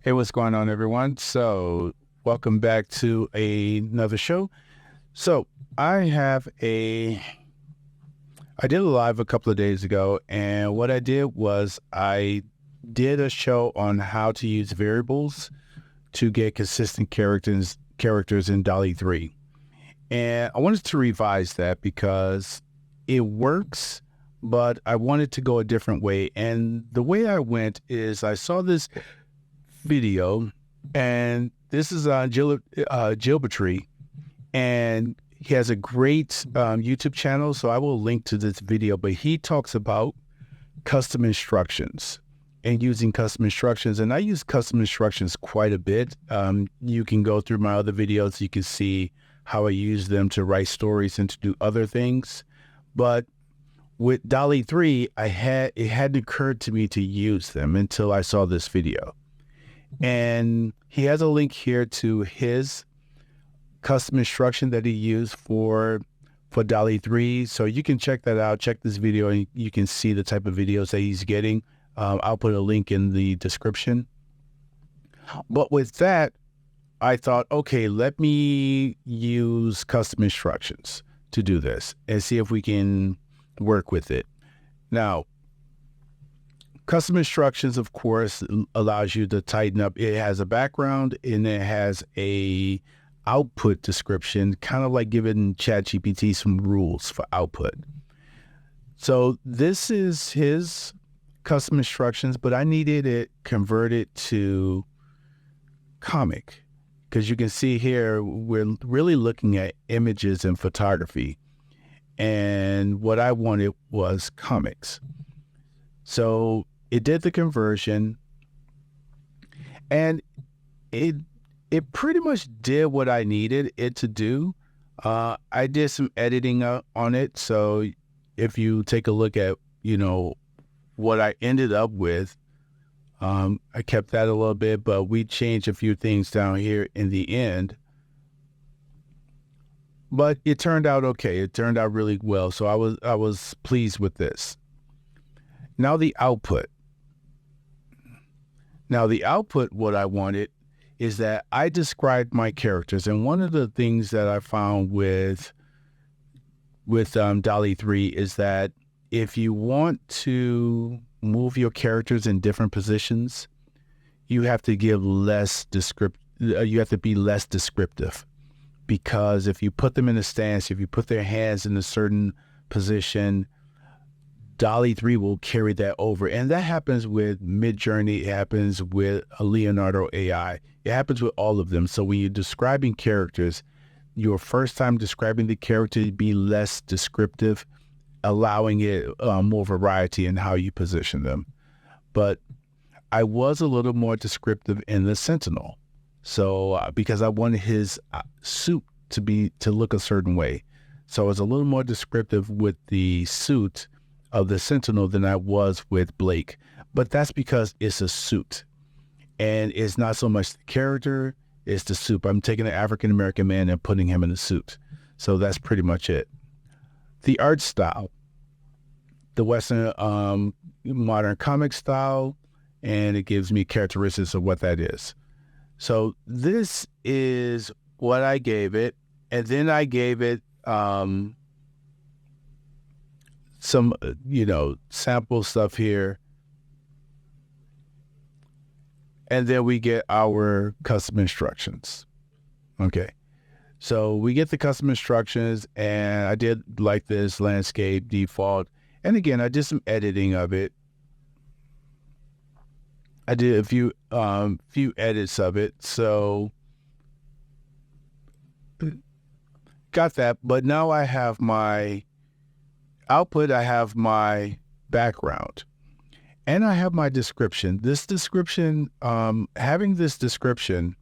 Hey, what's going on, everyone? Welcome back to another show. So, I have a, I did a live a couple of days ago, and what I did was I did a show on how to use variables to get consistent characters in Dalle-3. And I wanted to revise that because it works, but I wanted to go a different way. And the way I went is I saw this video, and this is on Dalle-3, and he has a great YouTube channel, so I will link to this video, but he talks about custom instructions and using custom instructions, and I use custom instructions quite a bit. You can go through my other videos, you can see how I use them to write stories and to do other things, but with Dalle-3, it hadn't occurred to me to use them until I saw this video. And he has a link here to his custom instruction that he used for Dalle-3. So you can check that out, check this video, and you can see the type of videos that he's getting. I'll put a link in the description. But with that, I thought, okay, let me use custom instructions to do this and see if we can work with it. Now, custom instructions, of course, allows you to tighten up. It has a background and it has a output description, kind of like giving ChatGPT some rules for output. So this is his custom instructions, but I needed it converted to comic because you can see here we're really looking at images and photography. And what I wanted was comics. So it did the conversion, and it pretty much did what I needed it to do. I did some editing on it, so if you take a look at what I ended up with, I kept that a little bit, but we changed a few things down here in the end. But it turned out okay. It turned out really well, so I was pleased with this. Now the output. What I wanted is that I described my characters. And one of the things that I found with Dalle-3 is that if you want to move your characters in different positions, you have to give you have to be less descriptive. Because if you put them in a stance, if you put their hands in a certain position, Dalle-3 will carry that over. And that happens with Midjourney. It happens with a Leonardo AI. It happens with all of them. So when you're describing characters, your first time describing the character, be less descriptive, allowing it more variety in how you position them. But I was a little more descriptive in the Sentinel. So because I wanted his suit to look a certain way. So I was a little more descriptive with the suit of the Sentinel than I was with Blake. But that's because it's a suit. And it's not so much the character, it's the suit. I'm taking an African-American man and putting him in a suit. So that's pretty much it. The art style, the Western modern comic style, and it gives me characteristics of what that is. So this is what I gave it, and then I gave it some, sample stuff here, and then we get our custom instructions. Okay, so we get the custom instructions, and I did like this landscape default, and again, I did some editing of it. I did a few edits of it, so got that. But now I have my output, I have my background, and I have my description. This description, having this description,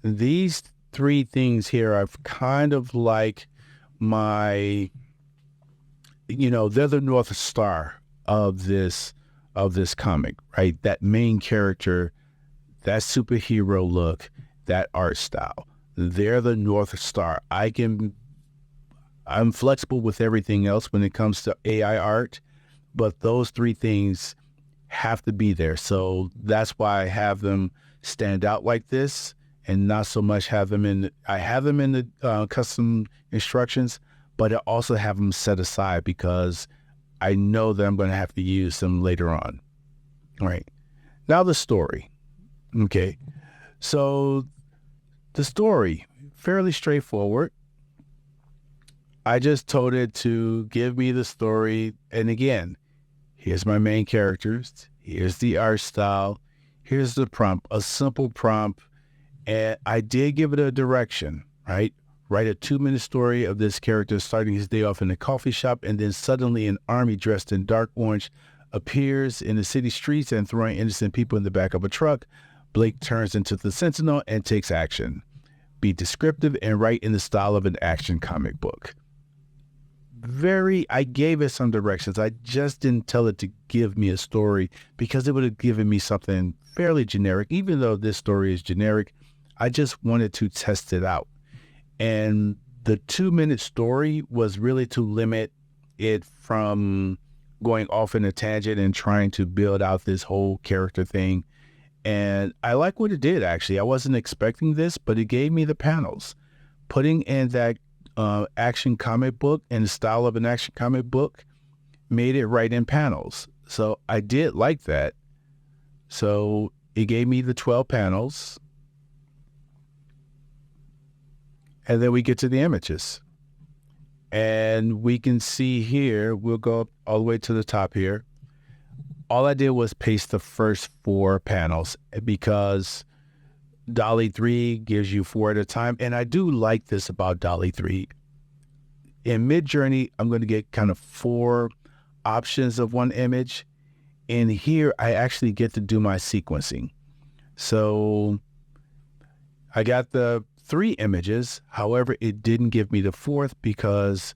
these three things here are kind of like my, they're the North Star of this comic, right? That main character, that superhero look, that art style. They're the North Star. I'm flexible with everything else when it comes to AI art, but those three things have to be there. So that's why I have them stand out like this, and not so much have them in. I have them in the custom instructions, but I also have them set aside because I know that I'm going to have to use them later on. All right. Now the story. Okay. So the story, fairly straightforward. I just told it to give me the story. And again, here's my main characters. Here's the art style. Here's the prompt, a simple prompt. And I did give it a direction, right? Write a 2-minute story of this character starting his day off in a coffee shop, and then suddenly an army dressed in dark orange appears in the city streets and throwing innocent people in the back of a truck. Blake turns into the Sentinel and takes action. Be descriptive and write in the style of an action comic book. I gave it some directions. I just didn't tell it to give me a story because it would have given me something fairly generic. Even though this story is generic, I just wanted to test it out. And the 2-minute story was really to limit it from going off in a tangent and trying to build out this whole character thing. And I like what it did, actually. I wasn't expecting this, but it gave me the panels. Putting in that action comic book in the style of an action comic book made it right in panels. So I did like that. So it gave me the 12 panels. And then we get to the images. And we can see here, we'll go up all the way to the top here. All I did was paste the first 4 panels because Dalle-3 gives you 4 at a time. And I do like this about Dalle-3. In Midjourney, I'm going to get kind of 4 options of one image. And here, I actually get to do my sequencing. So I got the 3 images. However, it didn't give me the 4th because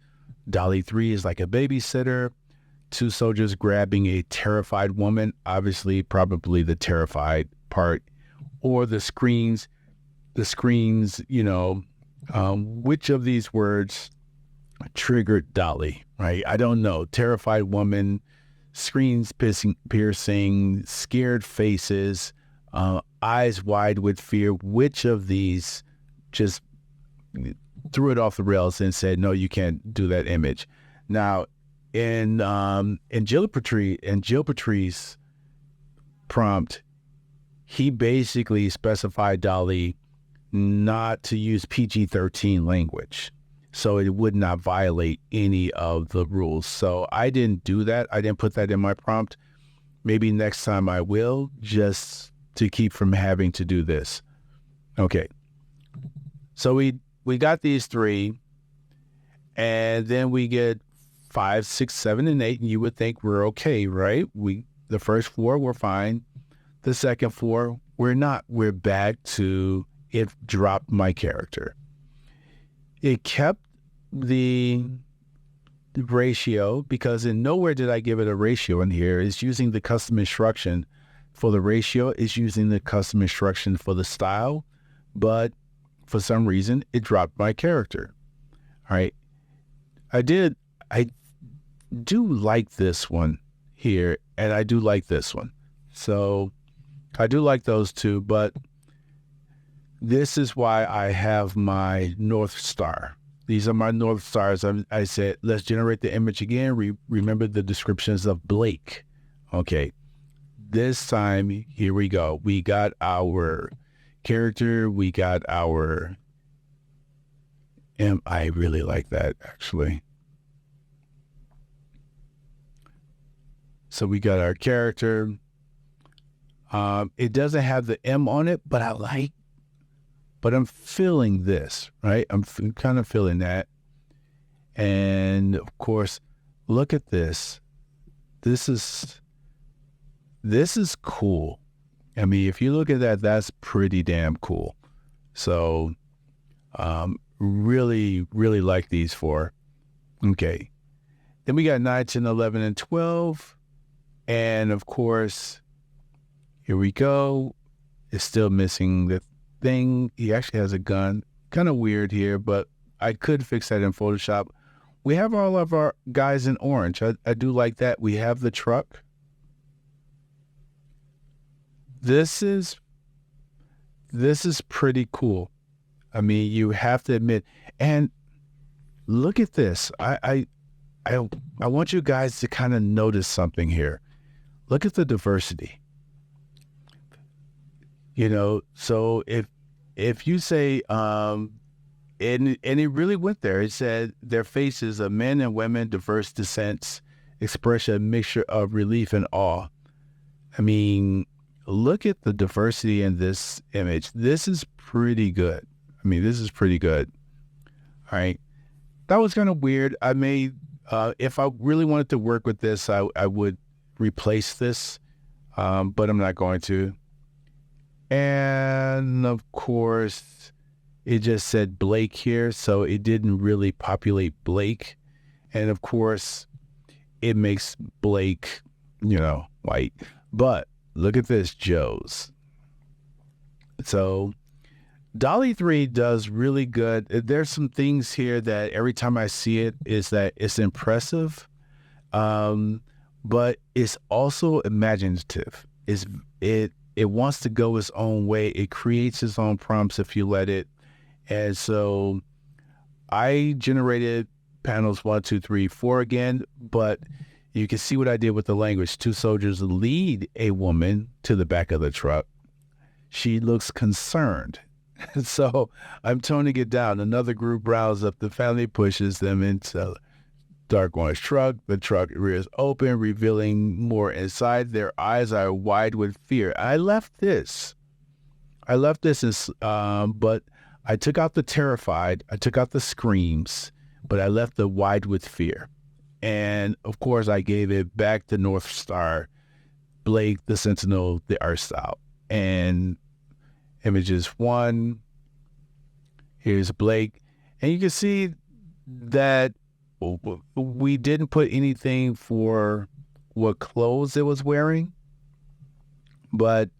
Dalle-3 is like a babysitter. 2 soldiers grabbing a terrified woman, obviously probably the terrified part, or the screens, which of these words triggered Dalle, right? I don't know. Terrified woman, screens piercing, scared faces, eyes wide with fear. Which of these just threw it off the rails and said, no, you can't do that image? Now, in Dalle-3's prompt, he basically specified Dalle not to use PG-13 language, so it would not violate any of the rules. So I didn't do that. I didn't put that in my prompt. Maybe next time I will, just to keep from having to do this. Okay. So we got these 3, and then we get 5, 6, 7, and 8, and you would think we're okay, right? The first 4 were fine. The second 4, we're not. We're back to it dropped my character. It kept the ratio because in nowhere did I give it a ratio in here. It's using the custom instruction for the ratio. It's using the custom instruction for the style, but for some reason it dropped my character. All right. I do like this one here, and I do like this one. So I do like those 2, but this is why I have my North Star. These are my North Stars. I said, let's generate the image again. Remember the descriptions of Blake. Okay. This time, here we go. We got our character. We got our... I really like that, actually. So we got our character. It doesn't have the M on it, but I'm feeling this, right? I'm kind of feeling that. And of course, look at this. This is cool. I mean, if you look at that, that's pretty damn cool. So, really, really like these 4. Okay. Then we got 9, 10, 11, and 12. And of course, here we go. It's still missing the thing. He actually has a gun. Kind of weird here, but I could fix that in Photoshop. We have all of our guys in orange. I do like that. We have the truck. this is pretty cool. I mean, you have to admit, and look at this. I want you guys to kind of notice something here. Look at the diversity. So if you say, and it really went there. It said their faces of men and women, diverse descents, express a mixture of relief and awe. I mean, look at the diversity in this image. This is pretty good. I mean, this is pretty good. All right. That was kind of weird. I may, if I really wanted to work with this, I would replace this, but I'm not going to. And of course, it just said Blake here, so it didn't really populate Blake. And of course, it makes Blake, white. But look at this, Joe's. So Dalle-3 does really good. There's some things here that every time I see it is that it's impressive, but it's also imaginative. It wants to go its own way. It creates its own prompts if you let it. And so I generated panels 1, 2, 3, 4 again, but you can see what I did with the language. 2 soldiers lead a woman to the back of the truck. She looks concerned. So I'm toning it down. Another group rounds up the family, pushes them into dark orange truck. The truck rears open, revealing more inside. Their eyes are wide with fear. I left this, but I took out the terrified. I took out the screams, but I left the wide with fear. And of course, I gave it back to North Star, Blake, the Sentinel, the art style. And images 1, here's Blake. And you can see that we didn't put anything for what clothes it was wearing. And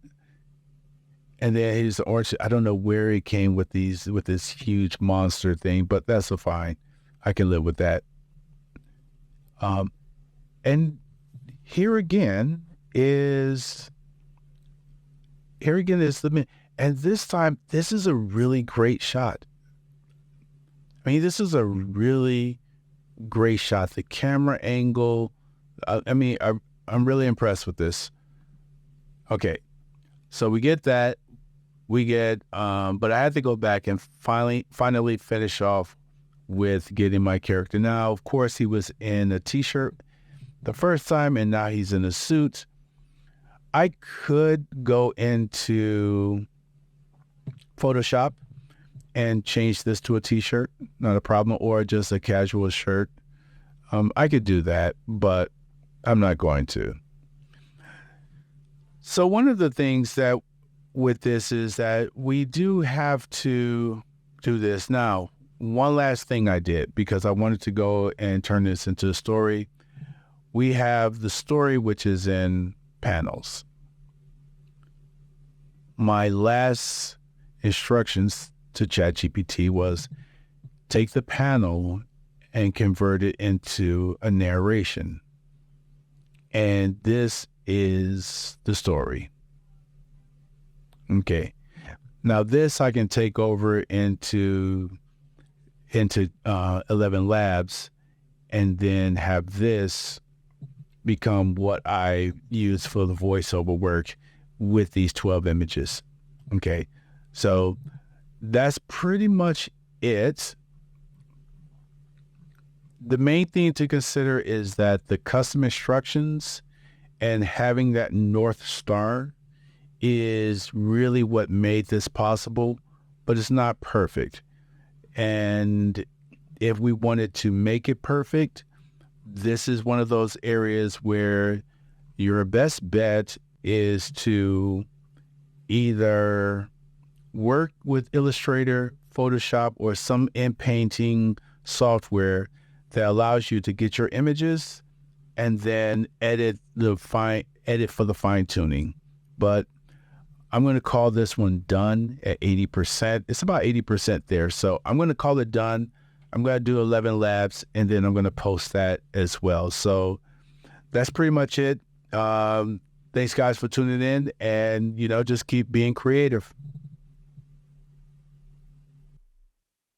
then here's the orange. I don't know where it came with this huge monster thing, but that's fine. I can live with that. And here again is the, and this time, this is a really great shot. I mean, this is a really great shot. The camera angle, I'm really impressed with this. Okay. So we get that. But I had to go back and finally finish off with getting my character. Now, of course, he was in a t-shirt the first time, and now he's in a suit. I could go into Photoshop and change this to a t-shirt, not a problem, or just a casual shirt. I could do that, but I'm not going to. So one of the things that with this is that we do have to do this. Now, one last thing I did, because I wanted to go and turn this into a story. We have the story, which is in panels. My last instructions to ChatGPT was take the panel and convert it into a narration. And this is the story. Okay. Now this I can take over into 11 Labs and then have this become what I use for the voiceover work with these 12 images. Okay. So that's pretty much it. The main thing to consider is that the custom instructions and having that North Star is really what made this possible, but it's not perfect. And if we wanted to make it perfect, this is one of those areas where your best bet is to either work with Illustrator, Photoshop, or some in-painting software that allows you to get your images and then edit for the fine-tuning. But I'm going to call this one done at 80%. It's about 80% there. So I'm going to call it done. I'm going to do 11 labs, and then I'm going to post that as well. So that's pretty much it. Thanks, guys, for tuning in, and just keep being creative.